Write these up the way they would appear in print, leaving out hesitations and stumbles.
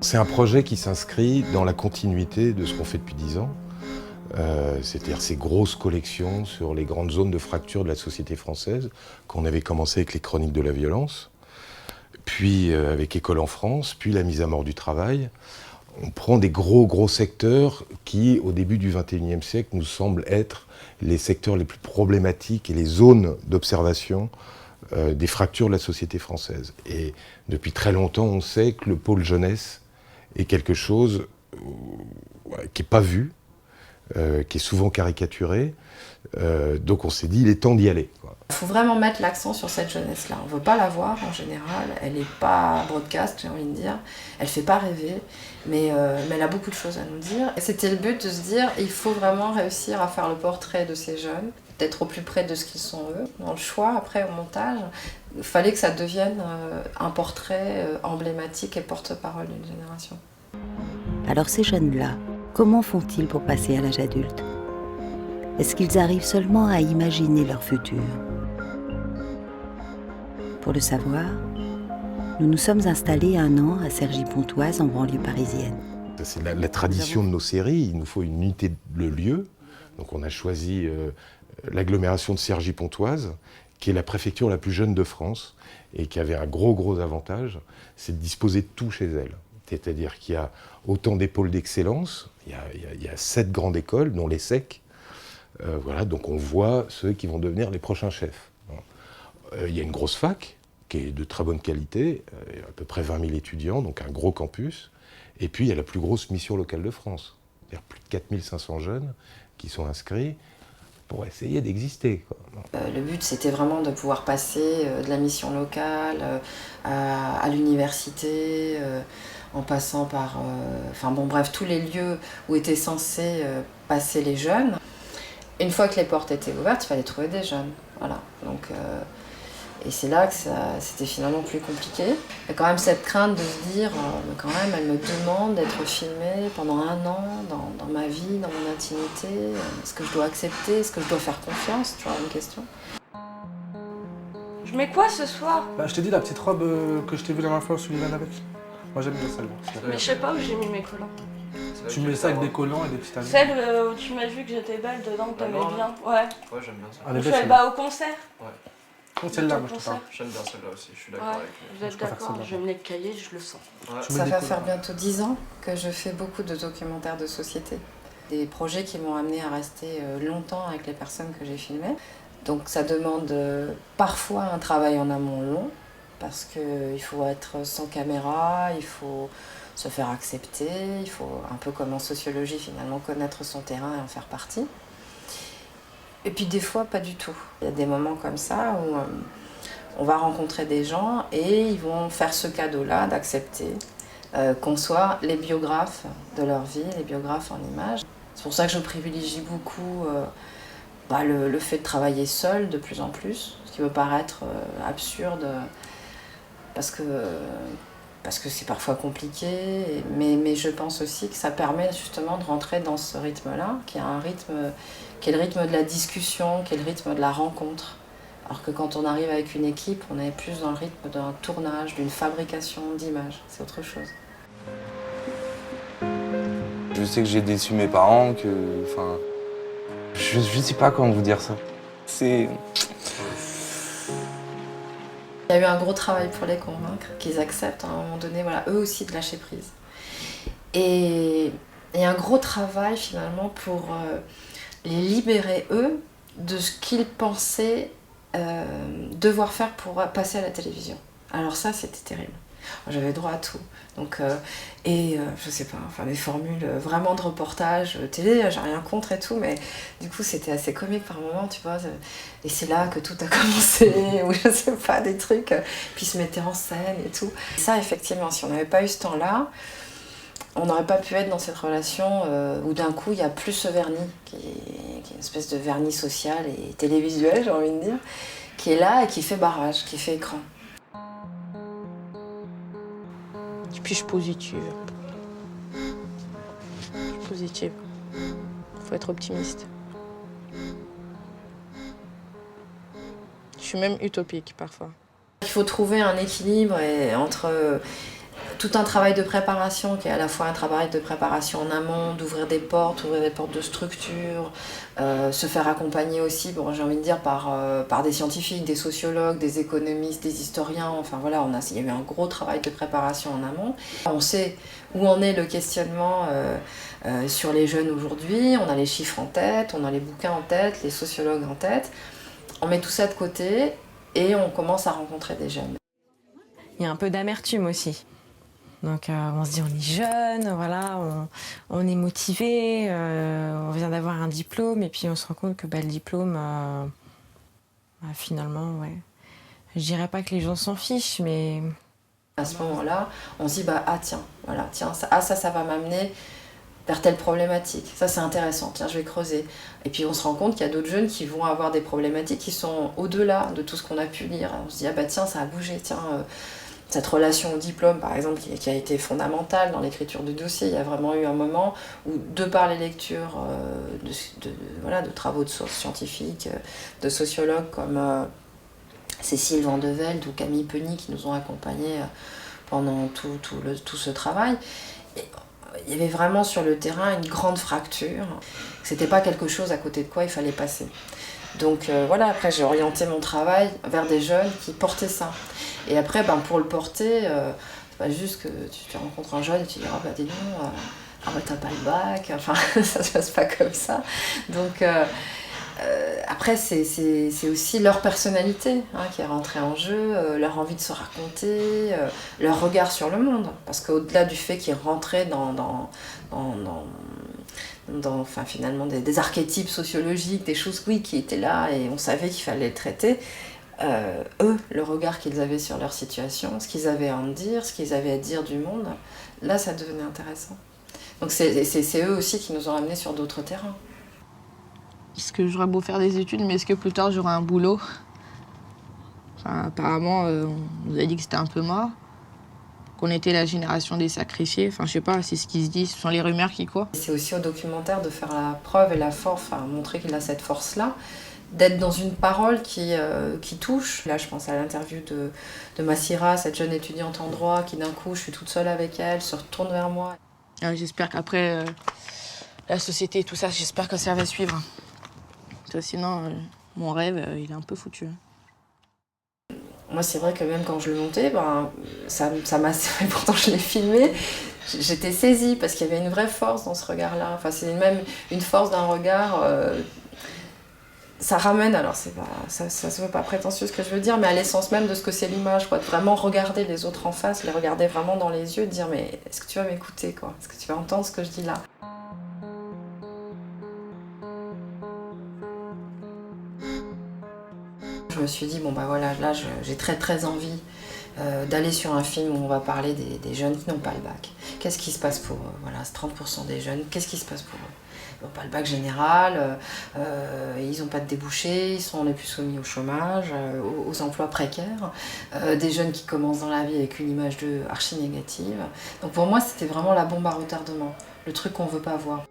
C'est un projet qui s'inscrit dans la continuité de ce qu'on fait depuis 10 ans. C'est-à-dire ces grosses collections sur les grandes zones de fracture de la société française, qu'on avait commencé avec les chroniques de la violence, puis avec École en France, puis la mise à mort du travail. On prend des gros secteurs qui, au début du XXIe siècle, nous semblent être les secteurs les plus problématiques et les zones d'observation des fractures de la société française. Et depuis très longtemps, on sait que le pôle jeunesse est quelque chose qui n'est pas vu, qui est souvent caricaturé. Donc on s'est dit, il est temps d'y aller, quoi. Il faut vraiment mettre l'accent sur cette jeunesse-là. On ne veut pas la voir en général, elle n'est pas broadcast, j'ai envie de dire, elle ne fait pas rêver, mais elle a beaucoup de choses à nous dire. Et c'était le but de se dire, il faut vraiment réussir à faire le portrait de ces jeunes, d'être au plus près de ce qu'ils sont eux. Dans le choix, après, au montage, il fallait que ça devienne un portrait emblématique et porte-parole d'une génération. Alors ces jeunes-là, comment font-ils pour passer à l'âge adulte ? Est-ce qu'ils arrivent seulement à imaginer leur futur ? Pour le savoir, nous nous sommes installés 1 an à Cergy-Pontoise, en banlieue parisienne. C'est la tradition de nos séries, il nous faut une unité de lieu. Donc on a choisi l'agglomération de Cergy-Pontoise, qui est la préfecture la plus jeune de France, et qui avait un gros avantage, c'est de disposer de tout chez elle. C'est-à-dire qu'il y a autant d'écoles d'excellence, il y a 7 grandes écoles, dont l'ESSEC. Voilà, donc on voit ceux qui vont devenir les prochains chefs. Il y a une grosse fac, qui est de très bonne qualité, à peu près 20 000 étudiants, donc un gros campus. Et puis il y a la plus grosse mission locale de France. C'est-à-dire plus de 4 500 jeunes qui sont inscrits pour essayer d'exister, quoi. Le but, c'était vraiment de pouvoir passer de la mission locale à l'université, en passant par tous les lieux où étaient censés passer les jeunes. Une fois que les portes étaient ouvertes, il fallait trouver des jeunes. Voilà. Donc, et c'est là que c'était finalement plus compliqué. Il y a quand même cette crainte de se dire, quand même, elle me demande d'être filmée pendant 1 an dans ma vie, dans mon intimité. Est-ce que je dois accepter ? Est-ce que je dois faire confiance ? Tu vois, une question. Je mets quoi ce soir ? Je t'ai dit la petite robe que je t'ai vue la dernière fois sur Sullivan avec. Moi j'aime bien celle-là. Mais je sais pas où j'ai mis mes collants. Tu mets ça avec des collants et des petites amies. Celle où tu m'as vu que j'étais belle dedans, que t'aimais bien. Ouais. Ouais, j'aime bien ça. Elle est Je belle, fais celle-là. au concert. Oh, celle-là, moi je te parle. J'aime bien celle-là aussi, je suis d'accord Ouais, avec vous êtes préfère d'accord, celle-là. je vais me les cahier, je le sens. Ouais. Tu mets Ça des va collants. faire bientôt 10 ans que je fais beaucoup de documentaires de société. Des projets qui m'ont amené à rester longtemps avec les personnes que j'ai filmées. Donc ça demande parfois un travail en amont long, parce qu'il faut être sans caméra, il faut se faire accepter, il faut, un peu comme en sociologie finalement, connaître son terrain et en faire partie. Et puis des fois, pas du tout. Il y a des moments comme ça où on va rencontrer des gens et ils vont faire ce cadeau-là d'accepter qu'on soit les biographes de leur vie, les biographes en images. C'est pour ça que je privilégie beaucoup le fait de travailler seul de plus en plus, ce qui peut paraître absurde parce que c'est parfois compliqué, mais je pense aussi que ça permet justement de rentrer dans ce rythme-là, qui est un rythme, qui est le rythme de la discussion, qui est le rythme de la rencontre. Alors que quand on arrive avec une équipe, on est plus dans le rythme d'un tournage, d'une fabrication d'images, c'est autre chose. Je sais que j'ai déçu mes parents, je sais pas comment vous dire ça. C'est... Il y a eu un gros travail pour les convaincre, qu'ils acceptent à un moment donné, voilà, eux aussi de lâcher prise. Et un gros travail finalement pour les libérer eux de ce qu'ils pensaient devoir faire pour passer à la télévision. Alors ça, c'était terrible. J'avais droit à tout. Donc, je sais pas, des formules vraiment de reportage télé, j'ai rien contre et tout, mais du coup c'était assez comique par moments, tu vois. Et c'est là que tout a commencé, ou je sais pas, des trucs, puis se mettre en scène et tout. Et ça, effectivement, si on n'avait pas eu ce temps-là, on n'aurait pas pu être dans cette relation où d'un coup il y a plus ce vernis, qui est une espèce de vernis social et télévisuel, j'ai envie de dire, qui est là et qui fait barrage, qui fait écran. Puis je suis positive. Je suis positive. Faut être optimiste. Je suis même utopique parfois. Il faut trouver un équilibre entre tout un travail de préparation qui est à la fois un travail de préparation en amont, d'ouvrir des portes de structure, se faire accompagner aussi, bon, j'ai envie de dire, par des scientifiques, des sociologues, des économistes, des historiens. Enfin voilà, il y a eu un gros travail de préparation en amont. On sait où en est le questionnement sur les jeunes aujourd'hui, on a les chiffres en tête, on a les bouquins en tête, les sociologues en tête. On met tout ça de côté et on commence à rencontrer des jeunes. Il y a un peu d'amertume aussi. Donc on se dit on est jeune, voilà, on est motivé, on vient d'avoir un diplôme et puis on se rend compte que le diplôme, finalement, ouais. Je dirais pas que les gens s'en fichent, mais... À ce moment-là, on se dit ça va m'amener vers telle problématique. Ça c'est intéressant, tiens je vais creuser. Et puis on se rend compte qu'il y a d'autres jeunes qui vont avoir des problématiques qui sont au-delà de tout ce qu'on a pu lire. On se dit tiens ça a bougé, cette relation au diplôme, par exemple, qui a été fondamentale dans l'écriture du dossier. Il y a vraiment eu un moment où, de par les lectures de travaux de sources scientifiques, de sociologues comme Cécile Van de Velde ou Camille Penny qui nous ont accompagnés pendant tout ce travail, et il y avait vraiment sur le terrain une grande fracture. C'était pas quelque chose à côté de quoi il fallait passer. Donc après j'ai orienté mon travail vers des jeunes qui portaient ça. Et après, pour le porter, c'est pas juste que tu rencontres un jeune et tu dis dis donc, t'as pas le bac, enfin ça se passe pas comme ça. Donc après c'est aussi leur personnalité qui est rentrée en jeu, leur envie de se raconter, leur regard sur le monde. Parce qu'au-delà du fait qu'ils rentraient dans finalement des archétypes sociologiques, des choses qui étaient là et on savait qu'il fallait les traiter, eux, le regard qu'ils avaient sur leur situation, ce qu'ils avaient à en dire, ce qu'ils avaient à dire du monde, là ça devenait intéressant. Donc c'est eux aussi qui nous ont amenés sur d'autres terrains. Est-ce que j'aurais beau faire des études, mais est-ce que plus tard j'aurai un boulot? Apparemment, on nous a dit que c'était un peu mort, qu'on était la génération des sacrifiés. Enfin, je sais pas, c'est ce qui se dit, ce sont les rumeurs qui courent. C'est aussi au documentaire de faire la preuve et la force, montrer qu'il a cette force-là, d'être dans une parole qui touche. Là, je pense à l'interview de Massira, cette jeune étudiante en droit, qui d'un coup, je suis toute seule avec elle, se retourne vers moi. J'espère qu'après, la société et tout ça, j'espère que ça va suivre. Sinon, mon rêve, il est un peu foutu. Moi, c'est vrai que même quand je le montais, ça m'a... Pourtant, je l'ai filmé. J'étais saisie parce qu'il y avait une vraie force dans ce regard-là. Enfin, c'est même une force d'un regard... Ça ramène, alors ça se veut pas prétentieux ce que je veux dire, mais à l'essence même de ce que c'est l'image, de vraiment regarder les autres en face, les regarder vraiment dans les yeux, de dire mais est-ce que tu vas m'écouter, quoi ? Est-ce que tu vas entendre ce que je dis là ? Je me suis dit là j'ai très très envie d'aller sur un film où on va parler des jeunes qui n'ont pas le bac. Qu'est-ce qui se passe pour eux ? Voilà, c'est 30% des jeunes, qu'est-ce qui se passe pour eux ? Ils n'ont pas le bac général, ils n'ont pas de débouchés, ils sont les plus soumis au chômage, aux emplois précaires, des jeunes qui commencent dans la vie avec une image d'eux archi négative. Donc pour moi, c'était vraiment la bombe à retardement, le truc qu'on ne veut pas voir.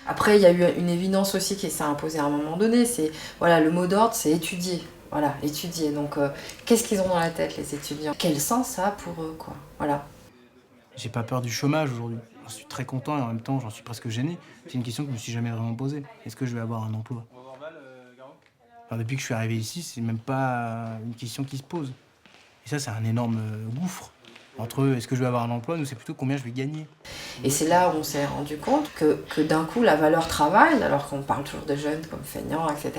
Après, il y a eu une évidence aussi qui s'est imposée à un moment donné, c'est le mot d'ordre, c'est étudier. Voilà, étudier. Donc, qu'est-ce qu'ils ont dans la tête, les étudiants ? Quel sens ça a pour eux, quoi ? Voilà. J'ai pas peur du chômage aujourd'hui. J'en suis très content et en même temps, j'en suis presque gêné. C'est une question que je me suis jamais vraiment posée. Est-ce que je vais avoir un emploi ? Depuis que je suis arrivé ici, c'est même pas une question qui se pose. Et ça, c'est un énorme gouffre. Entre est-ce que je vais avoir un emploi, nous, c'est plutôt combien je vais gagner. Et c'est là où on s'est rendu compte que d'un coup, la valeur travail, alors qu'on parle toujours de jeunes comme feignants, etc.,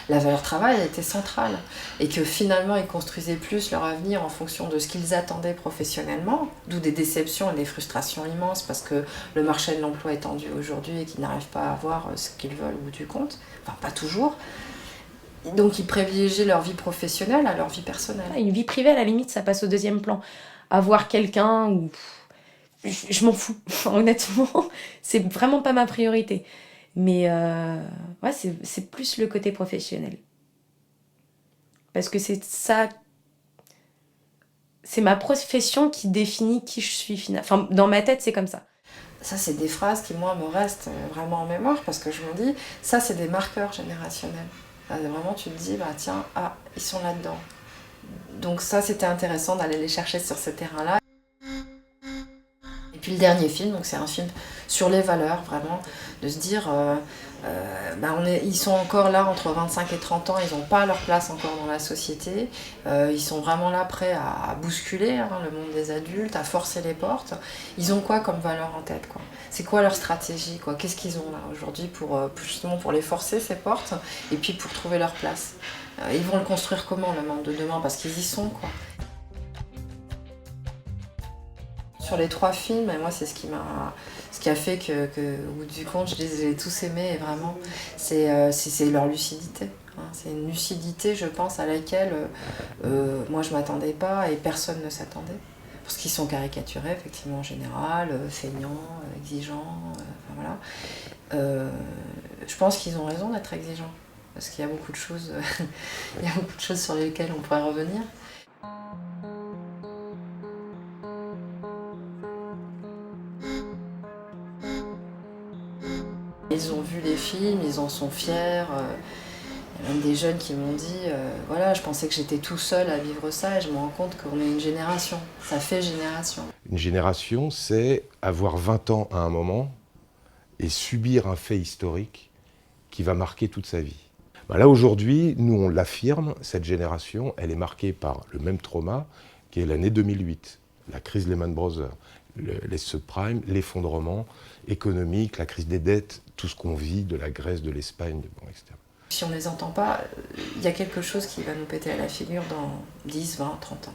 la valeur travail elle était centrale. Et que finalement, ils construisaient plus leur avenir en fonction de ce qu'ils attendaient professionnellement, d'où des déceptions et des frustrations immenses, parce que le marché de l'emploi est tendu aujourd'hui et qu'ils n'arrivent pas à avoir ce qu'ils veulent au bout du compte. Enfin, pas toujours. Donc, ils privilégiaient leur vie professionnelle à leur vie personnelle. Une vie privée, à la limite, ça passe au deuxième plan. Avoir quelqu'un où je m'en fous, honnêtement, c'est vraiment pas ma priorité. Mais c'est plus le côté professionnel. Parce que c'est ça, c'est ma profession qui définit qui je suis finalement. Enfin, dans ma tête, c'est comme ça. Ça, c'est des phrases qui, moi, me restent vraiment en mémoire parce que je me dis, ça, c'est des marqueurs générationnels. Là, vraiment, tu te dis, tiens, ils sont là-dedans. Donc ça, c'était intéressant d'aller les chercher sur ce terrain-là. Et puis le dernier film, donc c'est un film sur les valeurs, vraiment, de se dire, ils sont encore là entre 25 et 30 ans, ils n'ont pas leur place encore dans la société, ils sont vraiment là prêts à bousculer le monde des adultes, à forcer les portes. Ils ont quoi comme valeur en tête, quoi? C'est quoi leur stratégie, quoi? Qu'est-ce qu'ils ont là aujourd'hui justement pour les forcer, ces portes, et puis pour trouver leur place? Ils vont le construire comment, le monde de demain? Parce qu'ils y sont, quoi. Sur les 3 films, et moi c'est ce qui a fait qu'au bout du compte je les ai tous aimés, et vraiment c'est leur lucidité. C'est une lucidité, je pense, à laquelle moi je m'attendais pas et personne ne s'attendait. Parce qu'ils sont caricaturés effectivement en général, feignants, exigeants, voilà. Je pense qu'ils ont raison d'être exigeants, parce qu'il y a beaucoup de choses, il y a beaucoup de choses sur lesquelles on pourrait revenir. Ils ont vu les films, ils en sont fiers. Il y a même des jeunes qui m'ont dit voilà, je pensais que j'étais tout seul à vivre ça et je me rends compte qu'on est une génération. Ça fait génération. Une génération, c'est avoir 20 ans à un moment et subir un fait historique qui va marquer toute sa vie. Là, aujourd'hui, nous, on l'affirme, cette génération, elle est marquée par le même trauma qui est l'année 2008, la crise Lehman Brothers, les subprimes, l'effondrement économique, la crise des dettes, tout ce qu'on vit de la Grèce, de l'Espagne, etc. Si on ne les entend pas, il y a quelque chose qui va nous péter à la figure dans 10, 20, 30 ans.